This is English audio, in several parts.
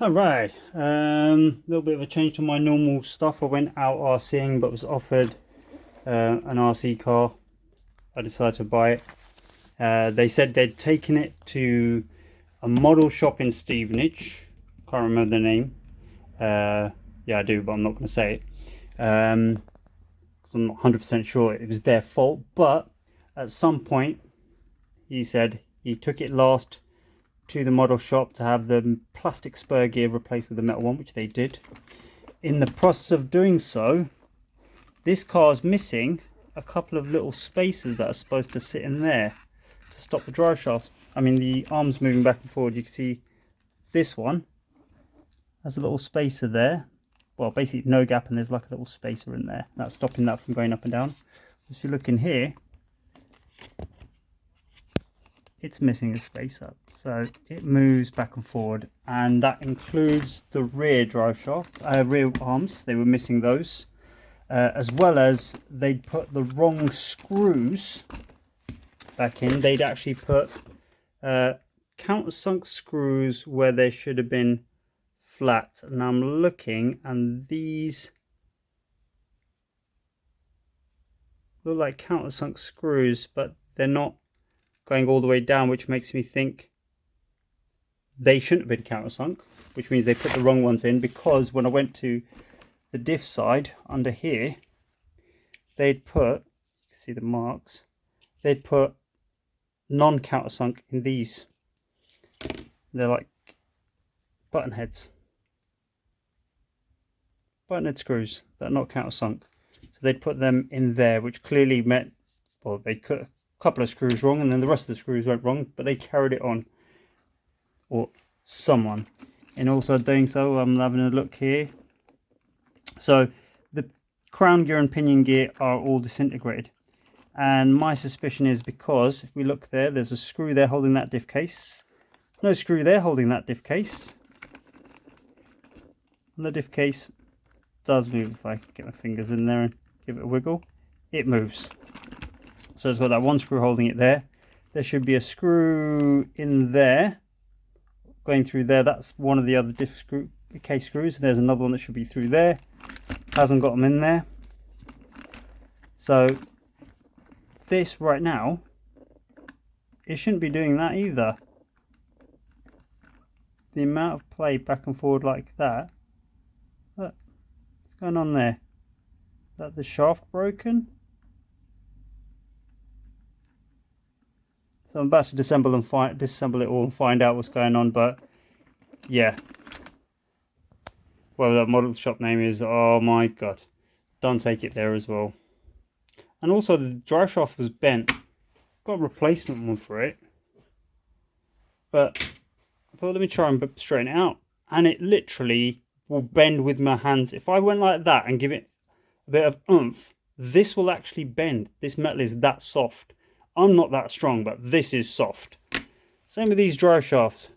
Alright, little bit of a change to my normal stuff. I went out RCing but was offered an RC car. I decided to buy it. They said they'd taken it to a model shop in Stevenage. Can't remember the name. Yeah, I do, but I'm not going to say it. 'Cause I'm not 100% sure it was their fault. But at some point, he said he took it last to the model shop to have the plastic spur gear replaced with the metal one, which they did. In the process of doing so, this car is missing a couple of little spacers that are supposed to sit in there to stop the drive shafts. I mean, the arms moving back and forward. You can see this one has a little spacer there. Well, basically no gap, and there's like a little spacer in there. That's stopping that from going up and down. If you look in here, it's missing a spacer, so it moves back and forward, and that includes the rear drive shaft, rear arms. They were missing those, as well as they'd put the wrong screws back in. They'd actually put countersunk screws where they should have been flat, and I'm looking, and these look like countersunk screws, but they're not going all the way down, which makes me think they shouldn't have been countersunk, which means they put the wrong ones in, because when I went to the diff side under here, they'd put, you can see the marks, they'd put non-countersunk in these. They're like button head screws that are not countersunk, so they'd put them in there, which clearly meant, well, they cut a couple of screws wrong, and then the rest of the screws went wrong, but they carried it on, or someone. And also doing so, I'm having a look here, so the crown gear and pinion gear are all disintegrated, and my suspicion is because if we look there, there's a screw there holding that diff case, no screw there holding that diff case, and the diff case does move. If I get my fingers in there and give it a wiggle, it moves. So it's got that one screw holding it there. There should be a screw in there going through there. That's one of the other diff case screws. There's another one that should be through there, hasn't got them in there. So this right now, it shouldn't be doing that either. The amount of play back and forward like that, look, what's going on there? Is that the shaft broken? So I'm about to disassemble it all and find out what's going on, but yeah. Whatever that model shop name is, oh my god. Don't take it there as well. And also the drive shaft was bent. Got a replacement one for it. But I thought, let me try and straighten it out. And it literally will bend with my hands. If I went like that and give it a bit of oomph, this will actually bend. This metal is that soft. I'm not that strong, but this is soft. Same with these drive shafts.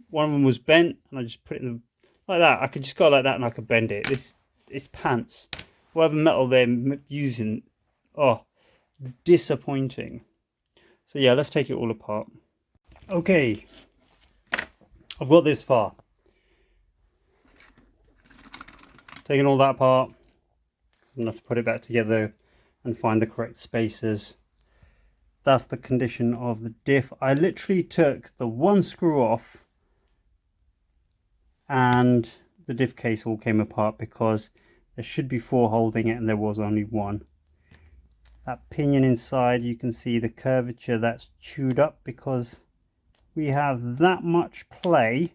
One of them was bent, and I just put it in like that. I could just go like that and I could bend it. It's pants. Whatever metal they're using, oh, disappointing. So yeah, let's take it all apart. Okay, I've got this far. Taking all that apart, I'm going to have to put it back together and find the correct spacers. That's the condition of the diff. I literally took the one screw off and the diff case all came apart, because there should be 4 holding it and there was only 1. That pinion inside, you can see the curvature, that's chewed up because we have that much play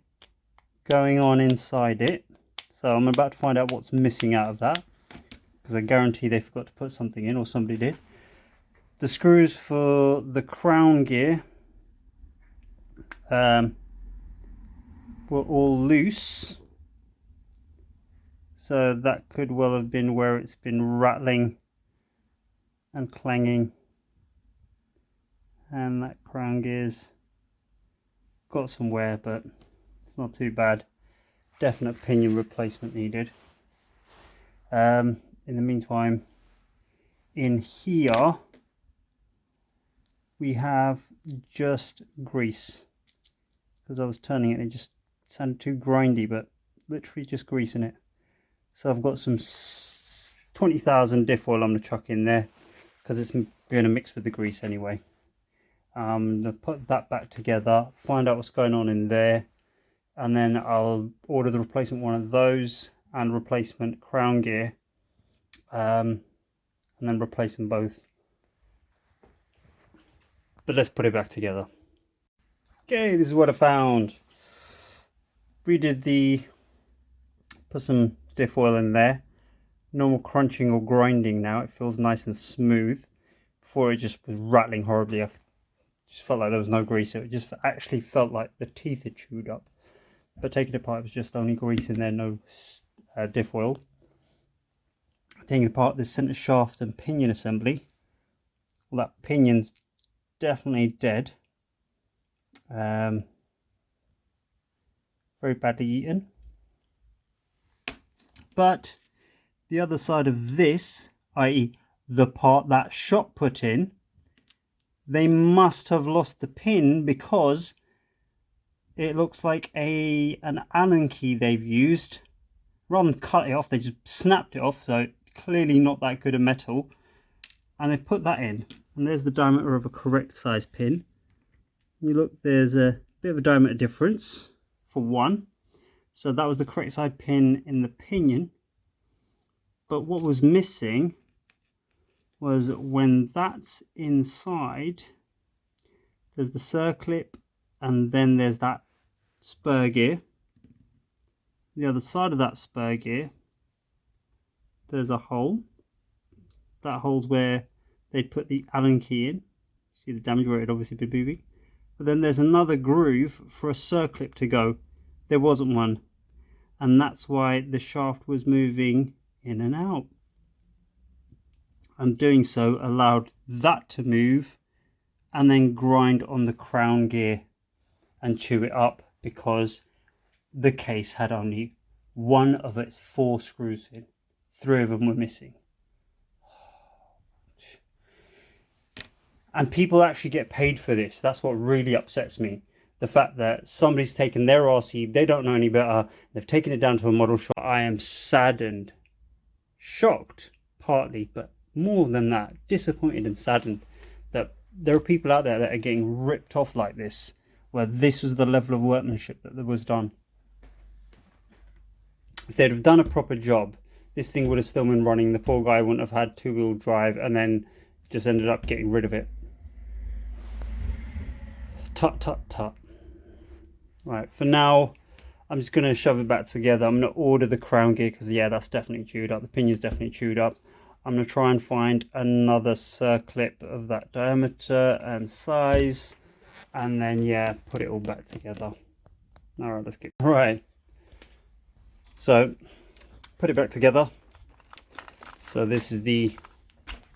going on inside it. So I'm about to find out what's missing out of that, because I guarantee they forgot to put something in, or somebody did. The screws for the crown gear were all loose, so that could well have been where it's been rattling and clanging. And that crown gear's got some wear, but it's not too bad. Definite pinion replacement needed. In the meantime, in here we have just grease, because I was turning it and it just sounded too grindy, but literally just greasing it. So I've got some 20,000 diff oil I'm going to chuck in there, because it's going to mix with the grease anyway. I'm going to put that back together, find out what's going on in there, and then I'll order the replacement one of those and replacement crown gear, and then replace them both. But let's put it back together. Okay, this is what I found. Put some diff oil in there. Normal crunching or grinding now. It feels nice and smooth. Before it just was rattling horribly. I just felt like there was no grease. It just actually felt like the teeth had chewed up. But taking it apart, it was just only grease in there, no diff oil. Taking apart this centre shaft and pinion assembly. Well, that pinion's definitely dead. Very badly eaten. But the other side of this, i.e. the part that shop put in, they must have lost the pin, because it looks like an Allen key they've used. Rather than cut it off, they just snapped it off, so clearly not that good a metal. And they've put that in, and there's the diameter of a correct size pin. You look, there's a bit of a diameter difference for one. So that was the correct side pin in the pinion. But what was missing was when that's inside, there's the circlip, and then there's that spur gear. The other side of that spur gear, there's a hole. That hole's where they'd put the Allen key in. See the damage where it had obviously been moving. But then there's another groove for a circlip to go. There wasn't one. And that's why the shaft was moving in and out. And doing so allowed that to move and then grind on the crown gear and chew it up, because the case had only one of its 4 screws in. 3 of them were missing. And people actually get paid for this. That's what really upsets me. The fact that somebody's taken their RC, they don't know any better, they've taken it down to a model shop. I am saddened, shocked partly, but more than that, disappointed and saddened that there are people out there that are getting ripped off like this, where this was the level of workmanship that was done. If they'd have done a proper job, this thing would have still been running. The poor guy wouldn't have had 2-wheel drive and then just ended up getting rid of it. Tut tut tut. Right, for now I'm just going to shove it back together. I'm going to order the crown gear, because yeah, that's definitely chewed up. The pinion's definitely chewed up. I'm going to try and find another circlip of that diameter and size, and then yeah, put it all back together. Alright, let's get right. So put it back together. So this is the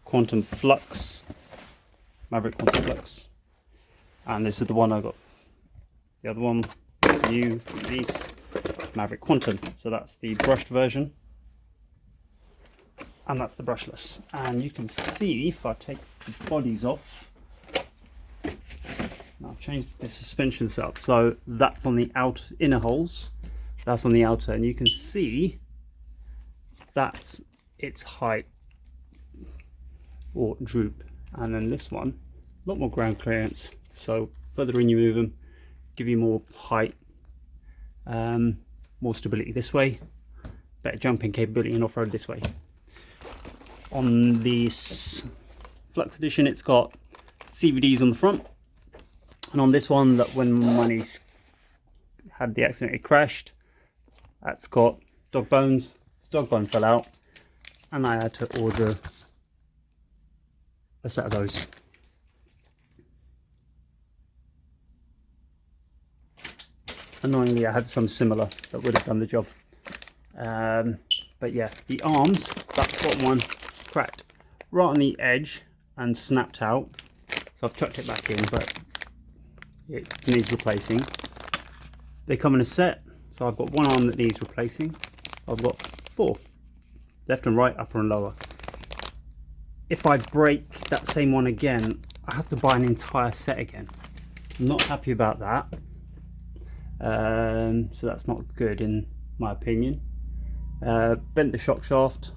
Quantum Flux, Maverick Quantum Flux, and this is the one I got. The other one, new release, Maverick Quantum. So that's the brushed version, and that's the brushless. And you can see, if I take the bodies off, I've changed the suspension setup, so that's on the inner holes, that's on the outer, and you can see that's its height or droop. And then this one, a lot more ground clearance, so further in you move them, give you more height, more stability this way, better jumping capability and off-road this way. On this Flux Edition, it's got CVDs on the front, and on this one, that when money's had the accident, it crashed, that's got dog bones. The dog bone fell out, and I had to order a set of those. Annoyingly, I had some similar that would have done the job. But yeah, the arms, that bottom one cracked right on the edge and snapped out. So I've tucked it back in, but it needs replacing. They come in a set, so I've got one arm that needs replacing. I've got 4, left and right, upper and lower. If I break that same one again, I have to buy an entire set again. I'm not happy about that. So that's not good in my opinion. Bent the shock shaft.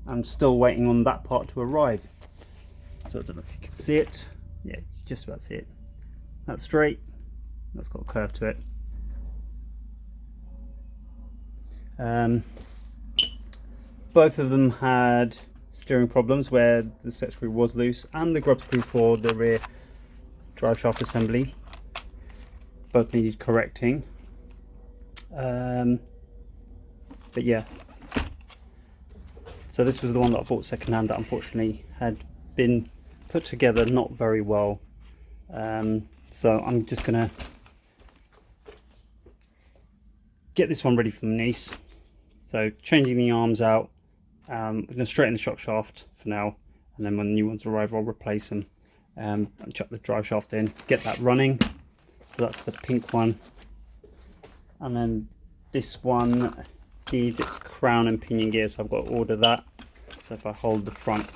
I'm still waiting on that part to arrive. So I don't know if you can see it. Yeah, just about see it. That's straight. That's got a curve to it. Both of them had steering problems where the set screw was loose, and the grub screw for the rear drive shaft assembly both needed correcting. But yeah, so this was the one that I bought secondhand that unfortunately had been put together not very well. So I'm just gonna get this one ready for Nice. So changing the arms out, we're going to straighten the shock shaft for now, and then when the new ones arrive I'll replace them, and chuck the drive shaft in, get that running. So that's the pink one, and then this one needs its crown and pinion gear, so I've got to order that. So if I hold the front,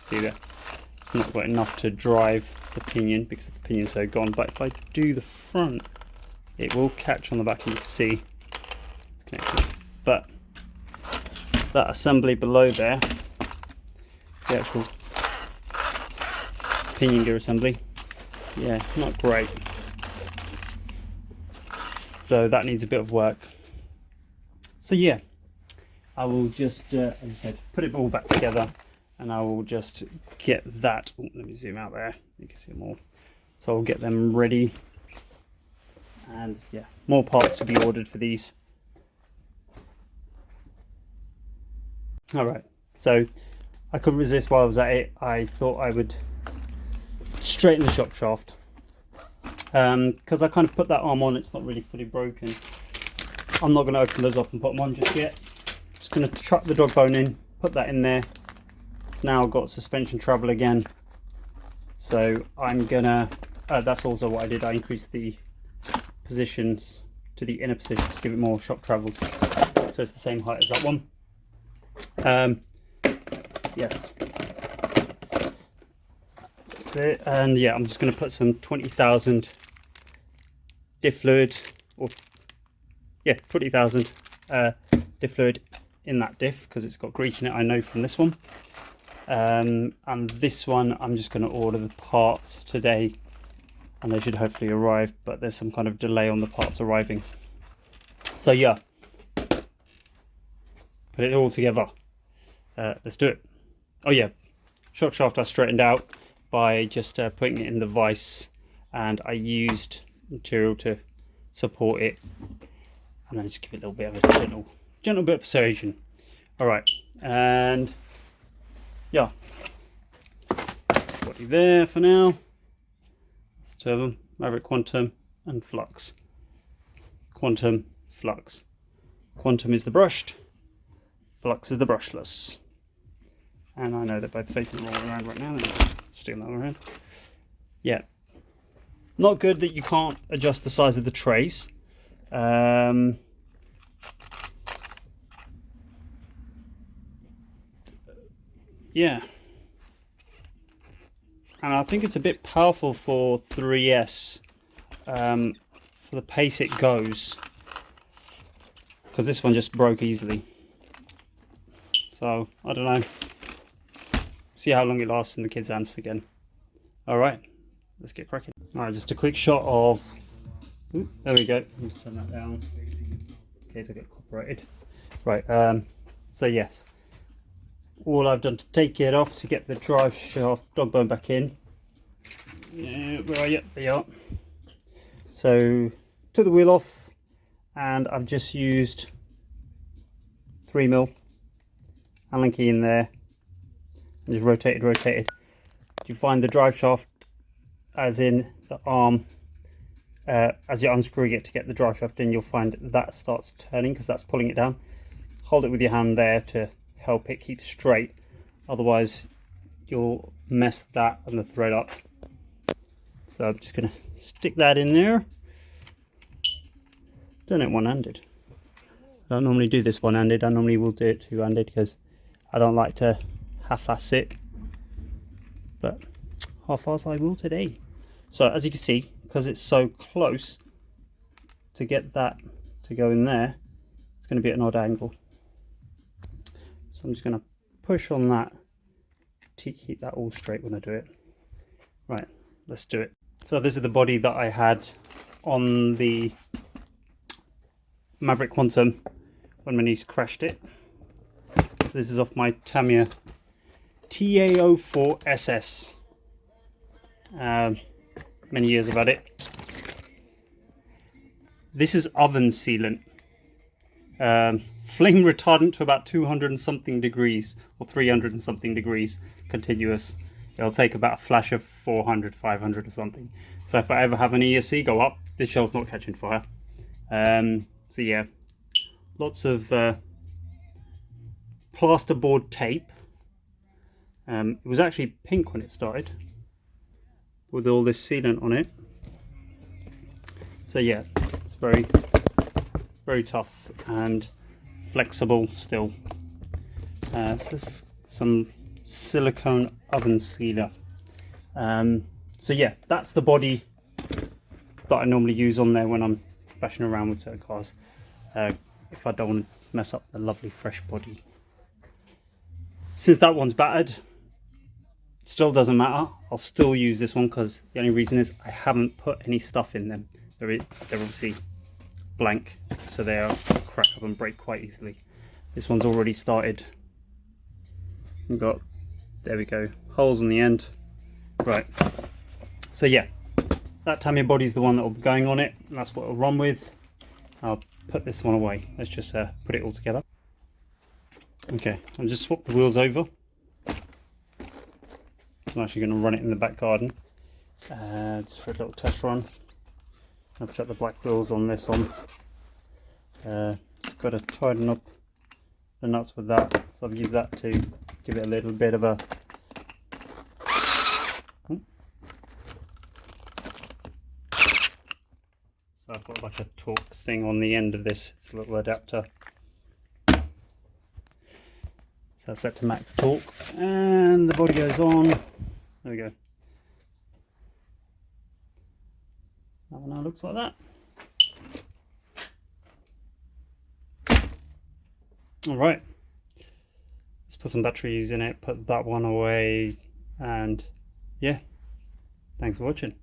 see that it's not got enough to drive the pinion because the pinion's so gone, but if I do the front it will catch on the back and you can see it's connected. But that assembly below there, the actual pinion gear assembly, yeah, not great. So that needs a bit of work. So yeah, I will just, as I said, put it all back together, and I will just get that. Oh, let me zoom out there, you can see more. So I'll get them ready, and yeah, more parts to be ordered for these. Alright, so I couldn't resist while I was at it. I thought I would straighten the shock shaft, because I kind of put that arm on, it's not really fully broken. I'm not going to open those up and put them on just yet. Just going to chuck the dog bone in, put that in there. It's now got suspension travel again, so I'm gonna that's also what I did. I increased the positions to the inner position to give it more shock travels, so it's the same height as that one. Yes, that's it. And yeah, I'm just going to put some 20,000 diff fluid, or yeah, 20,000 diff fluid in that diff because it's got grease in it, I know from this one. And this one I'm just going to order the parts today, and they should hopefully arrive, but there's some kind of delay on the parts arriving. So yeah, put it all together. Let's do it. Oh yeah, shock shaft I straightened out by just putting it in the vise, and I used material to support it, and then just give it a little bit of a gentle bit of persuasion. All right, and yeah, body there for now. There's two of them, Maverick Quantum and Flux. Quantum, Flux. Quantum is the brushed, Flux is the brushless. And I know they're both facing the wrong way around right now. Just doing that around. Yeah, not good that you can't adjust the size of the trays. Yeah, and I think it's a bit powerful for 3S, for the pace it goes, because this one just broke easily. So I don't know, see how long it lasts in the kids' hands again. All right, let's get cracking. All right, just a quick shot of, ooh, there we go. Let's turn that down in case I get copyrighted. Right, so yes, all I've done to take it off to get the drive shaft dog bone back in. Yeah, where are you? There you are. So took the wheel off, and I've just used 3mm Allen key in there and just rotated. You find the drive shaft, as in the arm, as you're unscrewing it to get the drive shaft in, you'll find that starts turning because that's pulling it down. Hold it with your hand there to help it keep straight, otherwise you'll mess that and the thread up. So I'm just going to stick that in there. Done it one-handed. I don't normally do this one-handed, I normally will do it two-handed because I don't like to half-ass it, but half-ass I will today. So as you can see, because it's so close to get that to go in there, it's going to be at an odd angle. So I'm just going to push on that to keep that all straight when I do it. Right, let's do it. So this is the body that I had on the Maverick Quantum when my niece crashed it. So this is off my Tamiya TA04 SS. Many years I've had it. This is oven sealant. Flame retardant to about 200 and something degrees, or 300 and something degrees continuous. It'll take about a flash of 400, 500 or something. So if I ever have an ESC go up, this shell's not catching fire. So yeah, lots of plasterboard tape. It was actually pink when it started, with all this sealant on it. So yeah, it's very, very tough and flexible still. So this is some silicone oven sealer. So yeah, that's the body that I normally use on there when I'm bashing around with certain cars, if I don't want to mess up the lovely fresh body. Since that one's battered, still doesn't matter. I'll still use this one because the only reason is I haven't put any stuff in them. They're obviously blank, so they'll crack up and break quite easily. This one's already started. We've got, there we go, holes on the end. Right, so yeah, that Tamiya body is the one that will be going on it, and that's what it'll run with. I'll put this one away. Let's just put it all together. Okay, I'll just swap the wheels over. I'm actually going to run it in the back garden, just for a little test run. I've got the black wheels on this one. Just got to tighten up the nuts with that, so I've used that to give it a little bit of a so I've got like a torque thing on the end of this. It's a little adapter. So that's set to max torque, and the body goes on. There we go. That one now looks like that. Alright, let's put some batteries in it, put that one away, and yeah, thanks for watching.